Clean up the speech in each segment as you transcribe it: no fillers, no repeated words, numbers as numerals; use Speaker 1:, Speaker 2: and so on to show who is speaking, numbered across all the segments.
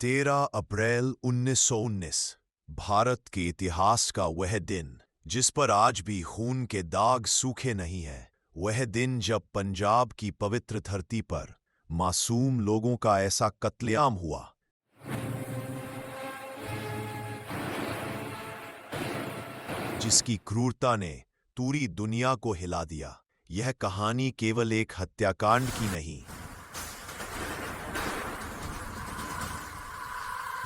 Speaker 1: 13 अप्रैल 1919 भारत के इतिहास का वह दिन जिस पर आज भी खून के दाग सूखे नहीं हैं। वह दिन जब पंजाब की पवित्र धरती पर मासूम लोगों का ऐसा कत्लेआम हुआ जिसकी क्रूरता ने पूरी दुनिया को हिला दिया। यह कहानी केवल एक हत्याकांड की नहीं,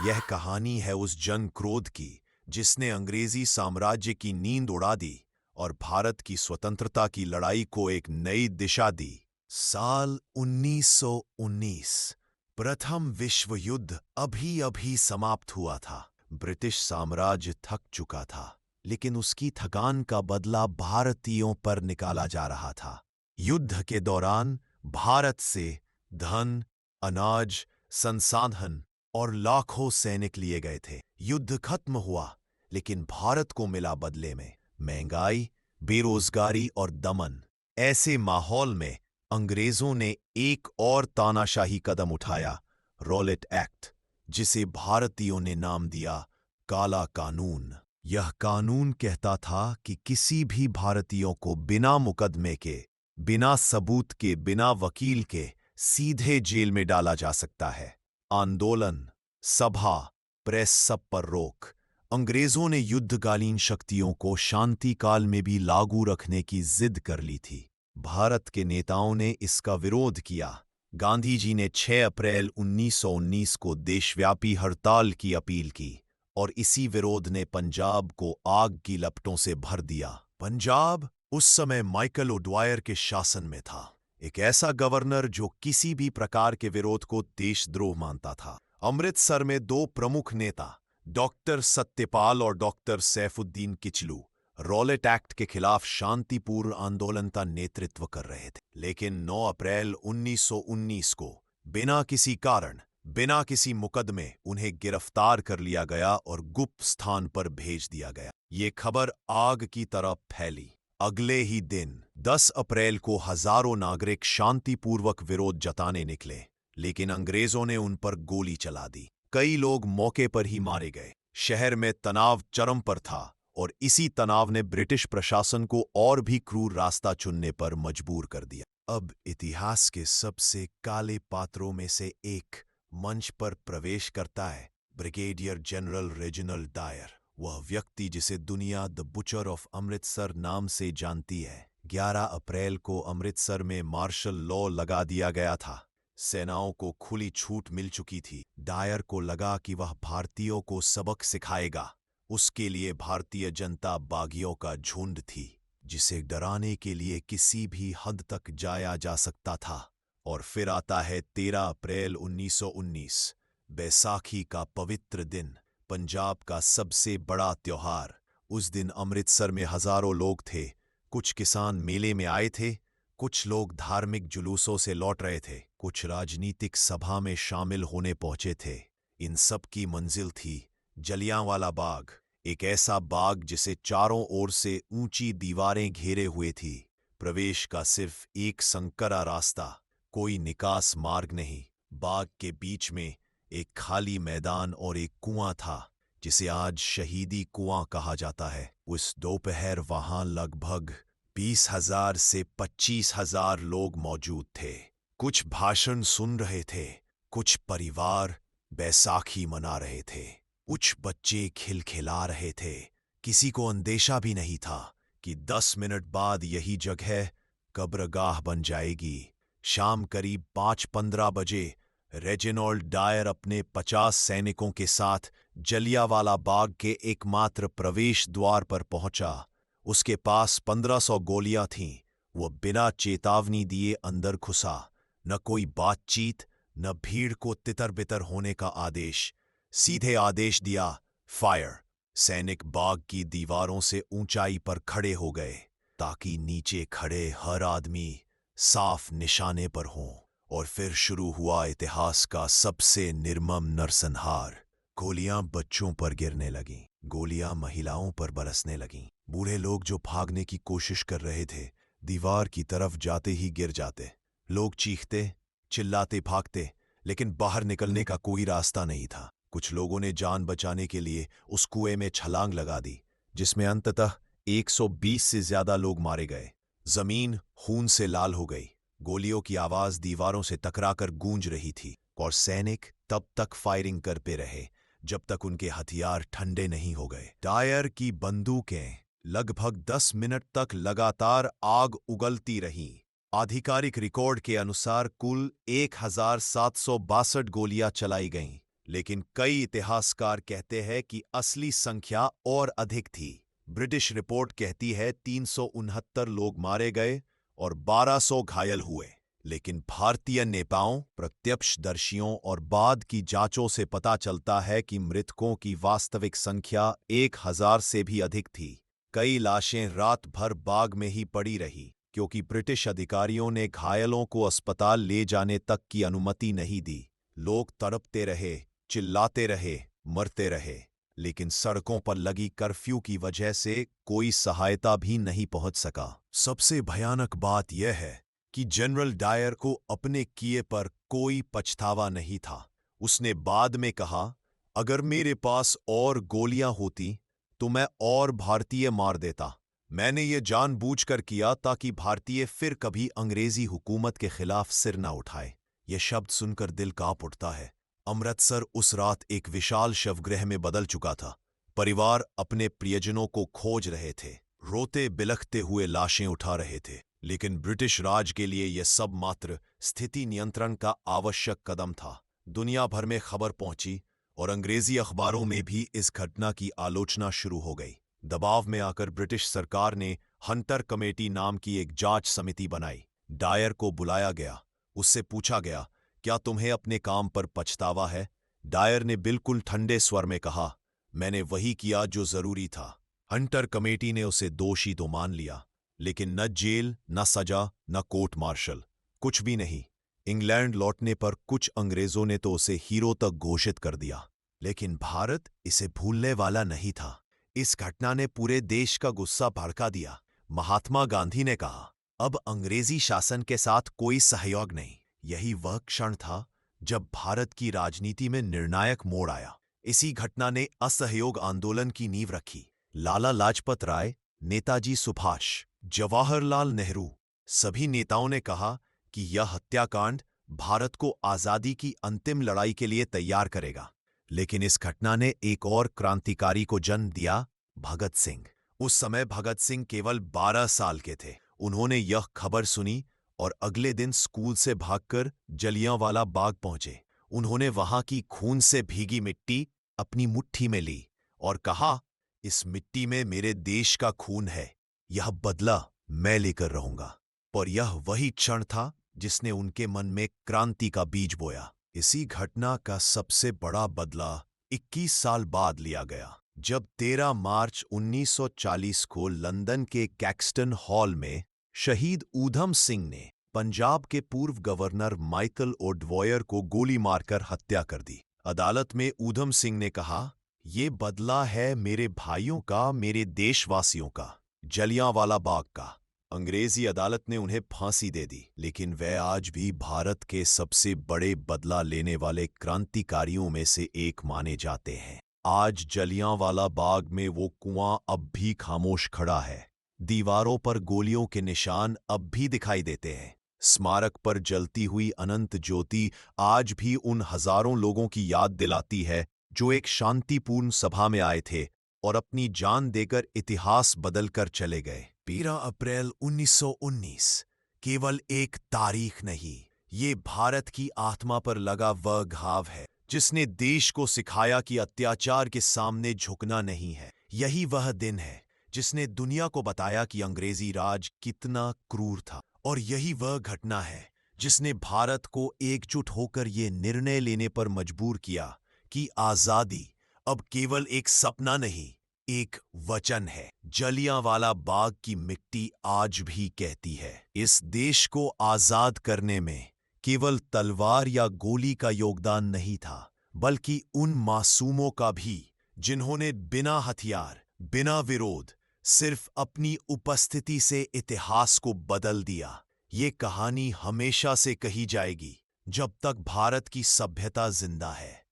Speaker 1: यह कहानी है उस जंग क्रोध की जिसने अंग्रेजी साम्राज्य की नींद उड़ा दी और भारत की स्वतंत्रता की लड़ाई को एक नई दिशा दी। साल 1919 प्रथम विश्व युद्ध अभी अभी समाप्त हुआ था। ब्रिटिश साम्राज्य थक चुका था, लेकिन उसकी थकान का बदला भारतीयों पर निकाला जा रहा था। युद्ध के दौरान भारत से धन, अनाज, संसाधन और लाखों सैनिक लिए गए थे। युद्ध खत्म हुआ, लेकिन भारत को मिला बदले में महंगाई, बेरोजगारी और दमन। ऐसे माहौल में अंग्रेजों ने एक और तानाशाही कदम उठाया, रॉलेट एक्ट, जिसे भारतीयों ने नाम दिया काला कानून। यह कानून कहता था कि किसी भी भारतीयों को बिना मुकदमे के, बिना सबूत के, बिना वकील के सीधे जेल में डाला जा सकता है। आंदोलन, सभा, प्रेस, सब पर रोक। अंग्रेजों ने युद्धकालीन शक्तियों को शांति काल में भी लागू रखने की जिद कर ली थी। भारत के नेताओं ने इसका विरोध किया। गांधी जी ने 6 अप्रैल 1919 को देशव्यापी हड़ताल की अपील की और इसी विरोध ने पंजाब को आग की लपटों से भर दिया। पंजाब उस समय माइकल ओडवायर के शासन में था, एक ऐसा गवर्नर जो किसी भी प्रकार के विरोध को देशद्रोह मानता था। अमृतसर में दो प्रमुख नेता, डॉक्टर सत्यपाल और doctor Saifuddin Kitchlew, Rowlatt act के खिलाफ शांतिपूर्ण आंदोलन का नेतृत्व कर रहे थे। लेकिन 9 अप्रैल 1919 को बिना किसी कारण, बिना किसी मुकदमे उन्हें गिरफ्तार कर लिया गया और गुप्त स्थान पर भेज दिया गया। ये खबर आग की तरह फैली। अगले ही दिन 10 अप्रैल को हजारों नागरिक शांतिपूर्वक विरोध जताने निकले, लेकिन अंग्रेजों ने उन पर गोली चला दी। कई लोग मौके पर ही मारे गए। शहर में तनाव चरम पर था और इसी तनाव ने ब्रिटिश प्रशासन को और भी क्रूर रास्ता चुनने पर मजबूर कर दिया। अब इतिहास के सबसे काले पात्रों में से एक मंच पर प्रवेश करता है, ब्रिगेडियर जनरल रेजिनाल्ड डायर। वह व्यक्ति जिसे दुनिया द बुचर ऑफ अमृतसर नाम से जानती है। 11 अप्रैल को अमृतसर में मार्शल लॉ लगा दिया गया था। सेनाओं को खुली छूट मिल चुकी थी। डायर को लगा कि वह भारतीयों को सबक सिखाएगा। उसके लिए भारतीय जनता बागियों का झुंड थी, जिसे डराने के लिए किसी भी हद तक जाया जा सकता था। और फिर आता है 13 अप्रैल 1919, बैसाखी का पवित्र दिन, पंजाब का सबसे बड़ा त्योहार। उस दिन अमृतसर में हजारों लोग थे। कुछ किसान मेले में आए थे, कुछ लोग धार्मिक जुलूसों से लौट रहे थे, कुछ राजनीतिक सभा में शामिल होने पहुंचे थे। इन सब की मंजिल थी जलियांवाला बाग, एक ऐसा बाग जिसे चारों ओर से ऊंची दीवारें घेरे हुए थी। प्रवेश का सिर्फ एक संकरा रास्ता, कोई निकास मार्ग नहीं। बाग के बीच में एक खाली मैदान और एक कुआं था, जिसे आज शहीदी कुआं कहा जाता है। उस दोपहर वहां लगभग 20,000 से 25,000 लोग मौजूद थे। कुछ भाषण सुन रहे थे, कुछ परिवार बैसाखी मना रहे थे, कुछ बच्चे खिलखिला रहे थे। किसी को अंदेशा भी नहीं था कि 10 मिनट बाद यही जगह कब्रगाह बन जाएगी। शाम करीब 5:15 बजे रेजिनाल्ड डायर अपने 50 सैनिकों के साथ जलियांवाला बाग के एकमात्र प्रवेश द्वार पर पहुंचा। उसके पास 1500 गोलियां थीं। वह बिना चेतावनी दिए अंदर घुसा। न कोई बातचीत, न भीड़ को तितर-बितर होने का आदेश। सीधे आदेश दिया, फायर। सैनिक बाग की दीवारों से ऊंचाई पर खड़े हो गए, ताकि नीचे खड़े हर आदमी साफ निशाने पर हो। और फिर शुरू हुआ इतिहास का सबसे निर्मम नरसंहार। गोलियां बच्चों पर गिरने लगीं, गोलियां महिलाओं पर बरसने लगीं। बूढ़े लोग जो भागने की कोशिश कर रहे थे, दीवार की तरफ जाते ही गिर जाते। लोग चीखते, चिल्लाते भागते, लेकिन बाहर निकलने का कोई रास्ता नहीं था। कुछ लोगों ने जान बचाने के लिए उस कुएं में छलांग लगा दी, जिसमें अंततः 120 से ज्यादा लोग मारे गए। जमीन खून से लाल हो गई। गोलियों की आवाज दीवारों से टकराकर गूंज रही थी और सैनिक तब तक फायरिंग करते रहे जब तक उनके हथियार ठंडे नहीं हो गए। डायर की बंदूकें लगभग 10 मिनट तक लगातार आग उगलती रहीं। आधिकारिक रिकॉर्ड के अनुसार कुल 1762 गोलियां चलाई गईं, लेकिन कई इतिहासकार कहते हैं कि असली संख्या और अधिक थी। ब्रिटिश रिपोर्ट कहती है 369 लोग मारे गए और 1200 घायल हुए, लेकिन भारतीय नेताओं, प्रत्यक्षदर्शियों और बाद की जांचों से पता चलता है कि मृतकों की वास्तविक संख्या 1000 से भी अधिक थी। कई लाशें रात भर बाग में ही पड़ी रही, क्योंकि ब्रिटिश अधिकारियों ने घायलों को अस्पताल ले जाने तक की अनुमति नहीं दी। लोग तड़पते रहे, चिल्लाते रहे, मरते रहे, लेकिन सड़कों पर लगी कर्फ्यू की वजह से कोई सहायता भी नहीं पहुंच सका। सबसे भयानक बात यह है कि जनरल डायर को अपने किए पर कोई पछतावा नहीं था। उसने बाद में कहा, अगर मेरे पास और गोलियां होती तो मैं और भारतीय मार देता। मैंने ये जानबूझकर किया ताकि भारतीय फिर कभी अंग्रेजी हुकूमत के खिलाफ सिर न उठाए। यह शब्द सुनकर दिल कांप उठता है। अमृतसर उस रात एक विशाल शवगृह में बदल चुका था। परिवार अपने प्रियजनों को खोज रहे थे, रोते बिलखते हुए लाशें उठा रहे थे, लेकिन ब्रिटिश राज के लिए यह सब मात्र स्थिति नियंत्रण का आवश्यक कदम था। दुनिया भर में खबर पहुंची और अंग्रेजी अखबारों में भी इस घटना की आलोचना शुरू हो गई। दबाव में आकर ब्रिटिश सरकार ने हंटर कमेटी नाम की एक जांच समिति बनाई। डायर को बुलाया गया। उससे पूछा गया, क्या तुम्हें अपने काम पर पछतावा है? डायर ने बिल्कुल ठंडे स्वर में कहा, मैंने वही किया जो जरूरी था। हंटर कमेटी ने उसे दोषी तो मान लिया, लेकिन न जेल, न सजा, न कोर्ट मार्शल, कुछ भी नहीं। इंग्लैंड लौटने पर कुछ अंग्रेजों ने तो उसे हीरो तक घोषित कर दिया, लेकिन भारत इसे भूलने वाला नहीं था। इस घटना ने पूरे देश का गुस्सा भड़का दिया। महात्मा गांधी ने कहा, अब अंग्रेजी शासन के साथ कोई सहयोग नहीं। यही वह क्षण था जब भारत की राजनीति में निर्णायक मोड़ आया। इसी घटना ने असहयोग आंदोलन की नींव रखी। लाला लाजपत राय, नेताजी सुभाष, जवाहरलाल नेहरू, सभी नेताओं ने कहा कि यह हत्याकांड भारत को आजादी की अंतिम लड़ाई के लिए तैयार करेगा। लेकिन इस घटना ने एक और क्रांतिकारी को जन्म दिया, भगत सिंह। उस समय भगत सिंह केवल 12 साल के थे। उन्होंने यह खबर सुनी और अगले दिन स्कूल से भागकर जलियांवाला बाग पहुंचे। उन्होंने वहां की खून से भीगी मिट्टी अपनी मुट्ठी में ली और कहा, इस मिट्टी में मेरे देश का खून है, यह बदला मैं लेकर रहूंगा। पर यह वही क्षण था जिसने उनके मन में क्रांति का बीज बोया। इसी घटना का सबसे बड़ा बदला 21 साल बाद लिया गया, जब 13 मार्च 1940 को लंदन के कैक्सटन हॉल में शहीद ऊधम सिंह ने पंजाब के पूर्व गवर्नर माइकल ओडवॉयर को गोली मारकर हत्या कर दी। अदालत में ऊधम सिंह ने कहा, ये बदला है मेरे भाइयों का, मेरे देशवासियों का, जलियांवाला बाग का। अंग्रेजी अदालत ने उन्हें फांसी दे दी, लेकिन वह आज भी भारत के सबसे बड़े बदला लेने वाले क्रांतिकारियों में से एक माने जाते हैं। आज जलियांवाला बाग में वो कुआं अब भी खामोश खड़ा है। दीवारों पर गोलियों के निशान अब भी दिखाई देते हैं। स्मारक पर जलती हुई अनंत ज्योति आज भी उन हजारों लोगों की याद दिलाती है जो एक शांतिपूर्ण सभा में आए थे और अपनी जान देकर इतिहास बदलकर चले गए। 13 अप्रैल 1919 केवल एक तारीख नहीं, ये भारत की आत्मा पर लगा वह घाव है जिसने देश को सिखाया कि अत्याचार के सामने झुकना नहीं है। यही वह दिन है जिसने दुनिया को बताया कि अंग्रेजी राज कितना क्रूर था, और यही वह घटना है जिसने भारत को एकजुट होकर ये निर्णय लेने पर मजबूर किया कि आजादी अब केवल एक सपना नहीं, एक वचन है। जलियांवाला बाग की मिट्टी आज भी कहती है, इस देश को आजाद करने में केवल तलवार या गोली का योगदान नहीं था, बल्कि उन मासूमों का भी जिन्होंने बिना हथियार, बिना विरोध, सिर्फ अपनी उपस्थिति से इतिहास को बदल दिया। ये कहानी हमेशा से कही जाएगी, जब तक भारत की सभ्यता जिंदा है।